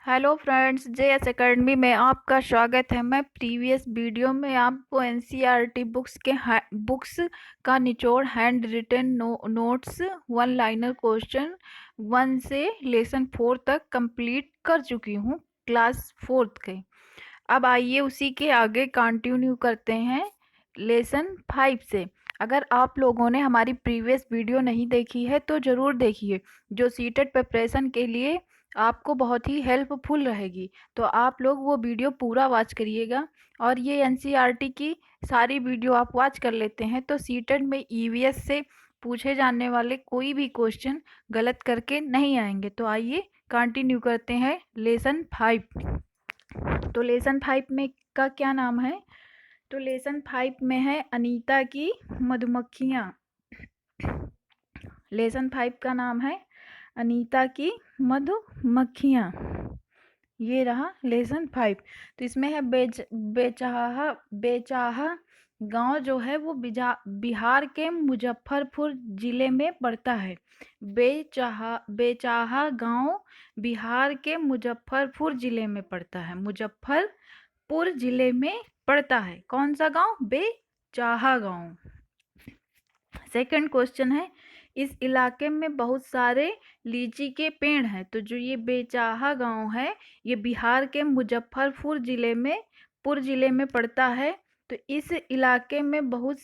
Hello friends, JS academy में आपका स्वागत है। मैं प्रीवियस वीडियो में आपको एनसीईआरटी बुक्स का निचोड़ hand written notes one liner question 1 से लेसन 4 तक कंप्लीट कर चुकी हूँ, क्लास 4th के। अब आइए उसी के आगे कंटिन्यू करते हैं लेसन 5 से। अगर आप लोगों ने हमारी प्रीवियस वीडियो नहीं देखी है तो ज़रूर देखिए, जो सीटेट प्रिपरेशन के लिए आपको बहुत ही हेल्पफुल रहेगी। तो आप लोग वो वीडियो पूरा वॉच करिएगा। और ये एनसीईआरटी की सारी वीडियो आप वॉच कर लेते हैं तो सीटेट में ईवीएस से पूछे जाने वाले कोई भी क्वेश्चन गलत करके नहीं आएंगे। तो आइए कंटिन्यू करते हैं लेसन 5। तो लेसन 5 में का क्या नाम है? तो लेसन 5 में है अनीता की मधुमक्खियाँ। लेसन 5 का नाम है अनीता की मधुमक्खियाँ। ये रहा लेसन 5। तो इसमें है बेचाहा बेचाहा गांव जो है वो बिहार के मुजफ्फरपुर जिले में पड़ता है। बेचाहा गांव बिहार के मुजफ्फरपुर जिले में पड़ता है। मुजफ्फरपुर जिले में पड़ता है। कौन सा गांव? बेचाहा गांव। सेकंड क्वेश्चन है, इस इलाके में बहुत सारे लीची के पेड़ हैं। तो जो ये बेचाहा गांव है ये बिहार के मुजफ्फरपुर जिले में पड़ता है। तो इस इलाके में बहुत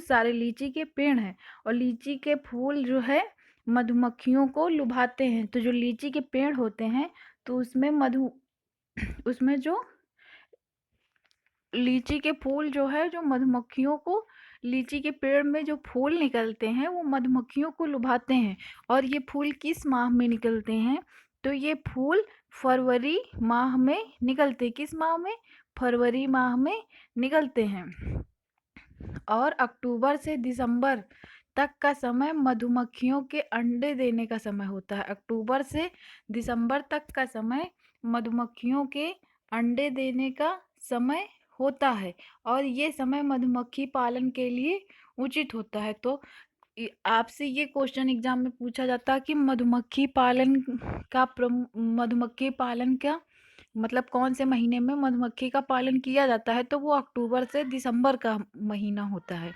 सारे लीची के पेड़ हैं और लीची के फूल जो है मधुमक्खियों को लुभाते हैं। तो जो लीची के पेड़ होते हैं तो उसमें जो लीची के फूल जो है जो मधुमक्खियों को, लीची के पेड़ में जो फूल निकलते हैं वो मधुमक्खियों को लुभाते हैं। और ये फूल किस माह में निकलते हैं? तो ये फूल फरवरी माह में निकलते। किस माह में? फरवरी माह में निकलते हैं। और अक्टूबर से दिसंबर तक का समय मधुमक्खियों के अंडे देने का समय होता है। अक्टूबर से दिसंबर तक का समय मधुमक्खियों के अंडे देने का समय होता है और ये समय मधुमक्खी पालन के लिए उचित होता है। तो आपसे ये क्वेश्चन एग्जाम में पूछा जाता है कि मधुमक्खी पालन का मतलब कौन से महीने में मधुमक्खी का पालन किया जाता है? तो वो अक्टूबर से दिसंबर का महीना होता है।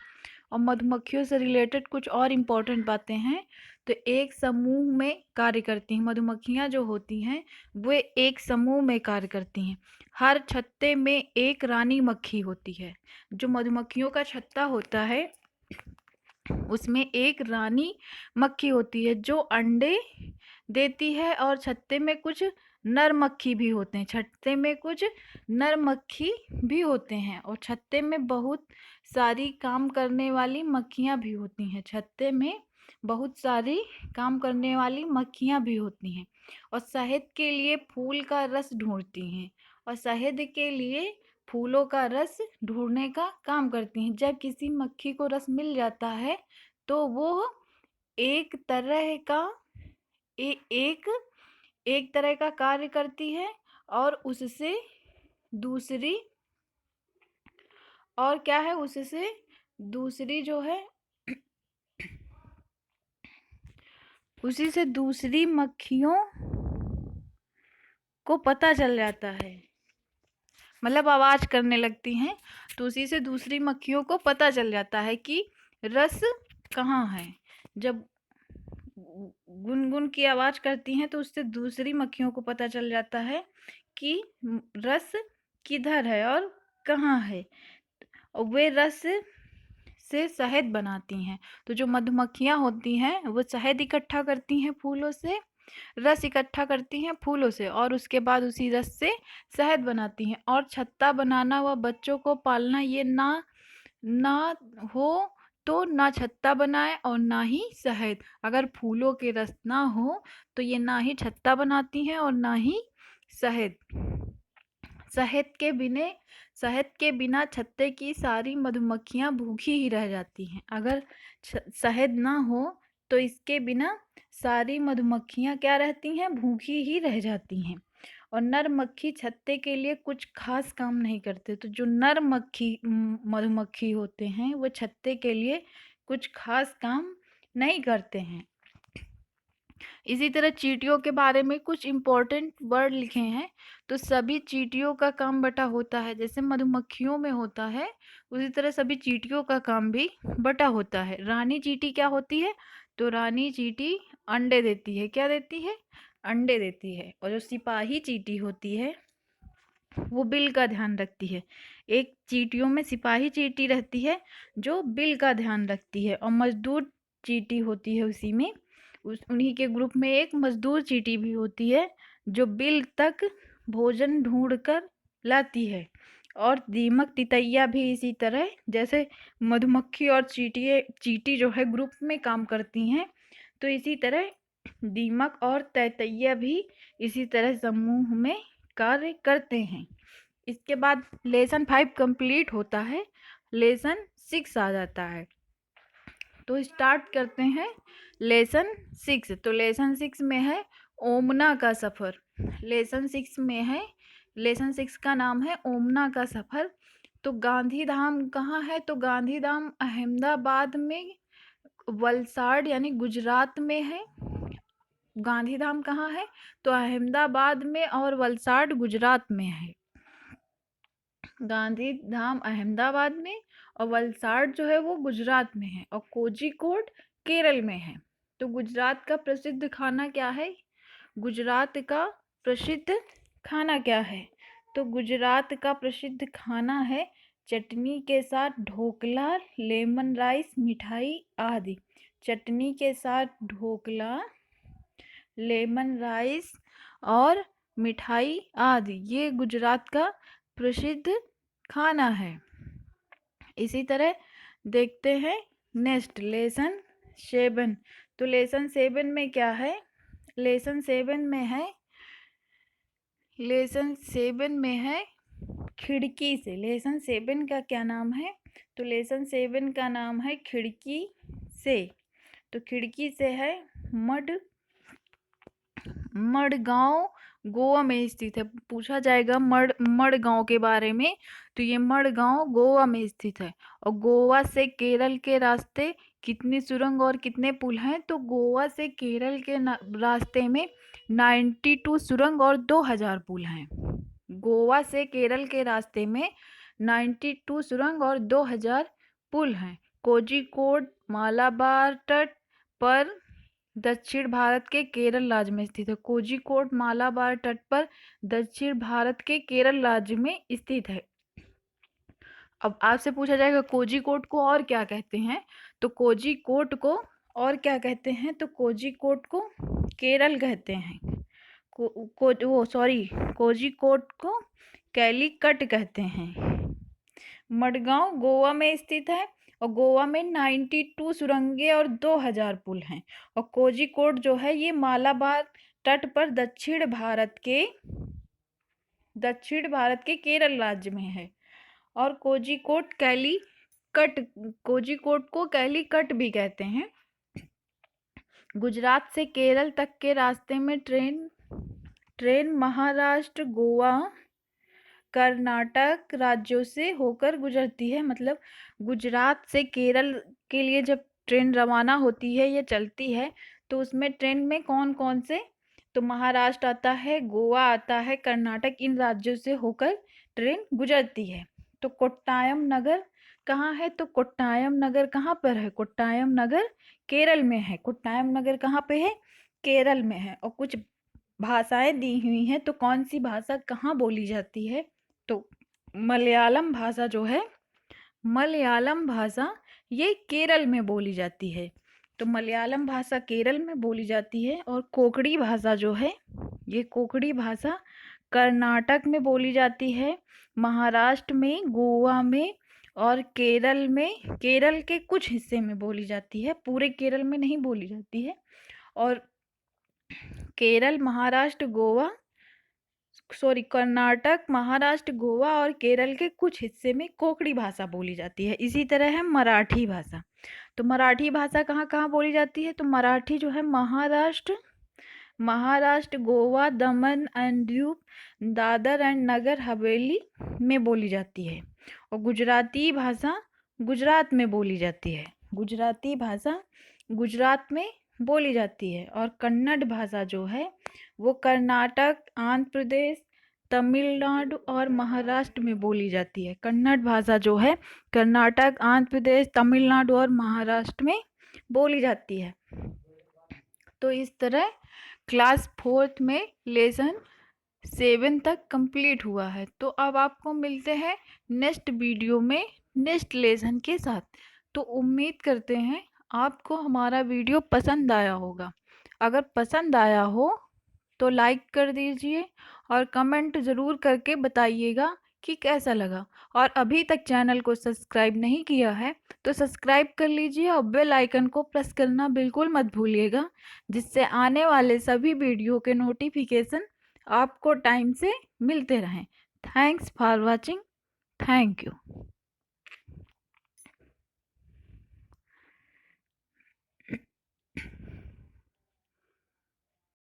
और मधुमक्खियों से रिलेटेड कुछ और इम्पोर्टेंट बातें हैं। तो एक समूह में कार्य करती हैं मधुमक्खियाँ, जो होती हैं वो एक समूह में कार्य करती हैं। हर छत्ते में एक रानी मक्खी होती है। जो मधुमक्खियों का छत्ता होता है उसमें एक रानी मक्खी होती है जो अंडे देती है और छत्ते में कुछ नर मक्खी भी होते हैं। छत्ते में कुछ नर मक्खी भी होते हैं और छत्ते में बहुत सारी काम करने वाली मक्खियाँ भी होती हैं। छत्ते में बहुत सारी काम करने वाली मक्खियाँ भी होती हैं और शहद के लिए फूल का रस ढूंढती हैं और शहद के लिए फूलों का रस ढूंढने का काम करती हैं। जब किसी मक्खी को रस मिल जाता है तो वो एक तरह का एक एक तरह का कार्य करती है और उससे दूसरी और क्या है उससे दूसरी जो है उसी से दूसरी मक्खियों को पता चल जाता है, मतलब आवाज करने लगती हैं। तो उसी से दूसरी मक्खियों को पता चल जाता है कि रस कहाँ है। जब गुनगुन की आवाज करती हैं तो उससे दूसरी मक्खियों को पता चल जाता है कि रस किधर है और कहाँ है। और वे रस से शहद बनाती हैं। तो जो मधुमक्खियाँ होती हैं वो शहद इकट्ठा करती हैं फूलों से, रस इकट्ठा करती हैं फूलों से और उसके बाद उसी रस से शहद बनाती हैं। और छत्ता बनाना व बच्चों को पालना ये ना हो तो ना छत्ता बनाए और ना ही शहद। अगर फूलों के रस ना हो तो ये ना ही छत्ता बनाती हैं और ना ही शहद। शहद के बिना छत्ते की सारी मधुमक्खियाँ भूखी ही रह जाती हैं। अगर शहद ना हो तो इसके बिना सारी मधुमक्खियाँ क्या रहती हैं? भूखी ही रह जाती हैं। और नर मक्खी छत्ते के लिए कुछ खास काम नहीं करते। तो जो नर मधुमक्खी होते हैं वो छत्ते के लिए कुछ खास काम नहीं करते हैं। इसी तरह चींटियों के बारे में कुछ इम्पोर्टेंट वर्ड लिखे हैं। तो सभी चींटियों का काम बटा होता है, जैसे मधुमक्खियों में होता है उसी तरह सभी चींटियों का काम भी बटा होता है। रानी चींटी क्या होती है? तो रानी चींटी अंडे देती है। क्या देती है? अंडे देती है। और जो सिपाही चींटी होती है वो बिल का ध्यान रखती है। एक चींटियों में सिपाही चींटी रहती है जो बिल का ध्यान रखती है, और मजदूर चींटी होती है उसी में, उन्हीं के ग्रुप में एक मजदूर चींटी भी होती है जो बिल तक भोजन ढूंढ कर लाती है। और दीमक तितैया भी इसी तरह, जैसे मधुमक्खी और चींटी चींटी जो है ग्रुप में काम करती हैं, तो इसी तरह दीमक और तैतैया भी इसी तरह समूह में कार्य करते हैं। इसके बाद लेसन 5 कंप्लीट होता है, लेसन 6 आ जाता है। तो स्टार्ट करते हैं लेसन 6। तो लेसन 6 में है ओमना का सफ़र। लेसन 6 में है, लेसन 6 का नाम है ओमना का सफ़र। तो गांधीधाम कहाँ है? तो गांधीधाम अहमदाबाद में, वलसाड यानी गुजरात में है। गांधीधाम कहाँ है? तो अहमदाबाद में, और वलसाड गुजरात में है। गांधीधाम अहमदाबाद में और वलसाड जो है वो गुजरात में है, और कोझिकोड केरल में है। तो गुजरात का प्रसिद्ध खाना क्या है? गुजरात का प्रसिद्ध खाना क्या है? तो गुजरात का प्रसिद्ध खाना है चटनी के साथ ढोकला, लेमन राइस, मिठाई आदि। चटनी के साथ ढोकला, लेमन राइस और मिठाई आदि, ये गुजरात का प्रसिद्ध खाना है। इसी तरह देखते हैं नेक्स्ट लेसन 7। तो लेसन 7 में क्या है? लेसन 7 में है, लेसन 7 में है खिड़की से। लेसन 7 का क्या नाम है? तो लेसन 7 का नाम है खिड़की से। तो खिड़की से है मडगांव गोवा में स्थित है। पूछा जाएगा मडगांव के बारे में, तो ये मडगांव गोवा में स्थित है। और गोवा से केरल के रास्ते कितनी सुरंग और कितने पुल हैं? तो गोवा से केरल के रास्ते में 92 सुरंग और 2000 पुल हैं। गोवा से केरल के रास्ते में 92 सुरंग और 2000 पुल हैं। कोझिकोड मालाबार तट पर दक्षिण भारत के केरल राज्य में स्थित है। कोझिकोड मालाबार तट पर दक्षिण भारत के केरल राज्य में स्थित है। अब आपसे पूछा जाएगा कोझिकोड को और क्या कहते हैं? तो कोझिकोड को और क्या कहते हैं? तो कोझिकोड को केरल कहते हैं। कोझिकोड को कैलीकट कहते हैं। मडगांव गोवा में स्थित है, और गोवा में 92 सुरंगें और 2000 पुल हैं। और कोझिकोड जो है ये मालाबार तट पर दक्षिण भारत के केरल राज्य में है। और कोझिकोड को कैलीकट भी कहते हैं। गुजरात से केरल तक के रास्ते में ट्रेन महाराष्ट्र, गोवा, कर्नाटक राज्यों से होकर गुजरती है। मतलब गुजरात से केरल के लिए जब ट्रेन रवाना होती है या चलती है, तो उसमें ट्रेन में कौन कौन से? तो महाराष्ट्र आता है, गोवा आता है, कर्नाटक, इन राज्यों से होकर ट्रेन गुजरती है। तो कोट्टायम नगर कहाँ है? तो कोट्टायम नगर कहाँ पर है? कोट्टायम नगर केरल में है। कोट्टायम नगर कहाँ पे है? केरल में है। और कुछ भाषाएं दी हुई हैं, तो कौन सी भाषा कहाँ बोली जाती है? तो मलयालम भाषा जो है, मलयालम भाषा ये केरल में बोली जाती है। तो मलयालम भाषा केरल में बोली जाती है। और कोंकणी भाषा जो है, ये कोंकणी भाषा कर्नाटक में बोली जाती है, महाराष्ट्र में, गोवा में और केरल में, केरल के कुछ हिस्से में बोली जाती है, पूरे केरल में नहीं बोली जाती है। और केरल, महाराष्ट्र, कर्नाटक, महाराष्ट्र, गोवा और केरल के कुछ हिस्से में कोंकणी भाषा बोली जाती है। इसी तरह है मराठी भाषा। तो मराठी भाषा कहाँ कहाँ बोली जाती है? तो मराठी जो है महाराष्ट्र, गोवा, दमन एंड दीव, दादर एंड नगर हवेली में बोली जाती है। और गुजराती भाषा गुजरात में बोली जाती है। गुजराती भाषा गुजरात में बोली जाती है। और कन्नड़ भाषा जो है वो कर्नाटक, आंध्र प्रदेश, तमिलनाडु और महाराष्ट्र में बोली जाती है। कन्नड़ भाषा जो है कर्नाटक, आंध्र प्रदेश, तमिलनाडु और महाराष्ट्र में बोली जाती है। तो इस तरह क्लास 4th में लेसन 7 तक कंप्लीट हुआ है। तो अब आपको मिलते हैं नेक्स्ट वीडियो में नेक्स्ट लेसन के साथ। तो उम्मीद करते हैं आपको हमारा वीडियो पसंद आया होगा। अगर पसंद आया हो तो लाइक कर दीजिए और कमेंट ज़रूर करके बताइएगा कि कैसा लगा। और अभी तक चैनल को सब्सक्राइब नहीं किया है तो सब्सक्राइब कर लीजिए और बेल आइकन को प्रेस करना बिल्कुल मत भूलिएगा, जिससे आने वाले सभी वीडियो के नोटिफिकेशन आपको टाइम से मिलते रहें। Thanks for watching. Thank you.